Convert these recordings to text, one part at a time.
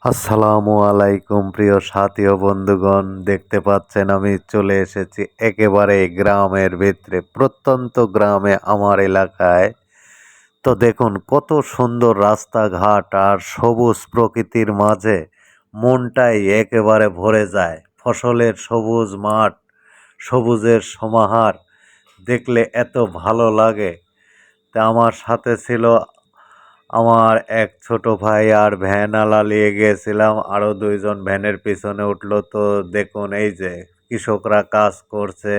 আসসালামু আলাইকুম প্রিয় সাথী ও বন্ধুগণ, দেখতে পাচ্ছেন আমি চলে এসেছি একেবারে গ্রামের ভিতরে, প্রত্যন্ত গ্রামে আমার এলাকায়। তো দেখুন কত সুন্দর রাস্তাঘাট আর সবুজ প্রকৃতির মাঝে মনটাই একেবারে ভরে যায়। ফসলের সবুজ মাঠ, সবুজের সমাহার দেখলে এত ভালো লাগে। তা আমার সাথে ছিল আমার এক ছোট ভাই আর ভ্যানওয়ালা নিয়ে গিয়েছিলাম, আরও দুইজন ভ্যানের পিছনে উঠলো। তো দেখুন এই যে কৃষকরা কাজ করছে,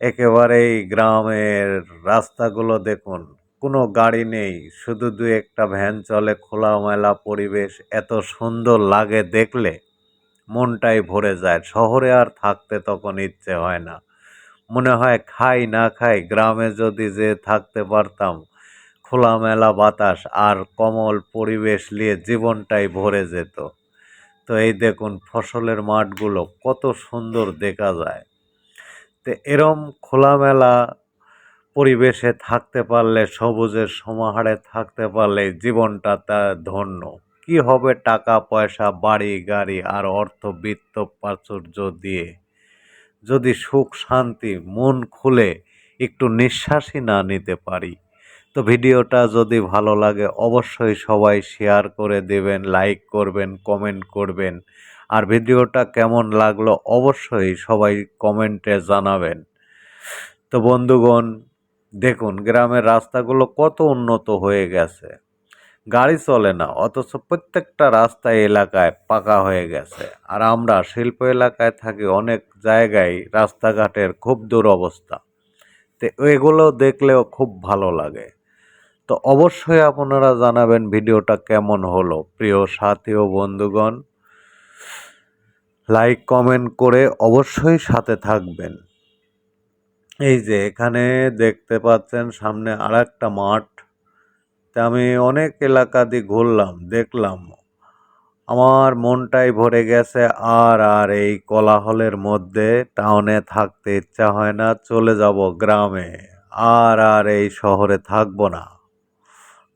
একেবারেই গ্রামের রাস্তাগুলো দেখুন, কোনো গাড়ি নেই, শুধু দুই একটা ভ্যান চলে, খোলামেলা পরিবেশ, এত সুন্দর লাগে দেখলে মনটাই ভরে যায়। শহরে আর থাকতে তখন ইচ্ছে হয় না, মনে হয় খাই না খাই গ্রামে যদি যে থাকতে পারতাম, খোলামেলা বাতাস আর কমল পরিবেশ নিয়ে জীবনটাই ভরে যেত। তো এই দেখুন ফসলের মাঠগুলো কত সুন্দর দেখা যায়। তো এরম খোলামেলা পরিবেশে থাকতে পারলে, সবুজের সমাহারে থাকতে পারলে জীবনটা তা ধন্য। কি হবে টাকা পয়সা, বাড়ি গাড়ি আর অর্থবিত্ত প্রাচুর্য দিয়ে, যদি সুখ শান্তি মন খুলে একটু নিঃশ্বাসই না নিতে পারি। তো ভিডিওটা যদি ভালো লাগে অবশ্যই সবাই শেয়ার করে দেবেন, লাইক করবেন, কমেন্ট করবেন। আর ভিডিওটা কেমন লাগলো অবশ্যই সবাই কমেন্টে জানাবেন। তো বন্ধুগণ, দেখুন গ্রামের রাস্তাগুলো কত উন্নত হয়ে গেছে, গাড়ি চলে না, অথচ প্রত্যেকটা রাস্তা এলাকায় পাকা হয়ে গেছে। আর আমরা শিল্প এলাকায় থাকি, অনেক জায়গায় রাস্তাঘাটের খুব দুরবস্থা। তো এগুলো দেখলেও খুব ভালো লাগে। তো অবশ্যই আপনারা জানাবেন ভিডিওটা কেমন হলো। প্রিয় সাথী ও বন্ধুগণ, লাইক কমেন্ট করে অবশ্যই সাথে থাকবেন। এই যে এখানে দেখতে পাচ্ছেন সামনে আর একটা মাঠ। তা আমি অনেক এলাকা দিয়ে ঘুরলাম, দেখলাম, আমার মনটাই ভরে গেছে। আর এই কোলাহলের মধ্যে টাউনে থাকতে ইচ্ছা হয় না, চলে যাব গ্রামে। আর এই শহরে থাকবো না,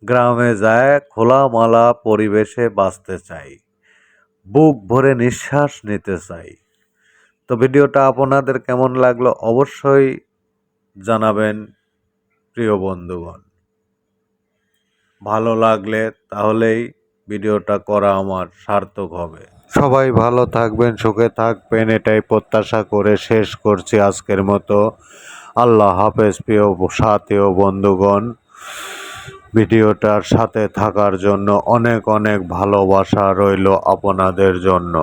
গ্রামে যায় খোলামেলা পরিবেশে বাঁচতে চাই, বুক ভরে নিঃশ্বাস নিতে চাই। তো ভিডিওটা আপনাদের কেমন লাগলো অবশ্যই জানাবেন প্রিয় বন্ধুগণ। ভালো লাগলে তাহলেই ভিডিওটা করা আমার সার্থক হবে। সবাই ভালো থাকবেন, সুখে থাকবেন, এটাই প্রত্যাশা করে শেষ করছি আজকের মতো। আল্লাহ হাফেজ প্রিয় সাথী ও বন্ধুগণ। ভিডিওটার সাথে থাকার জন্য অনেক অনেক ভালোবাসা রইল আপনাদের জন্য।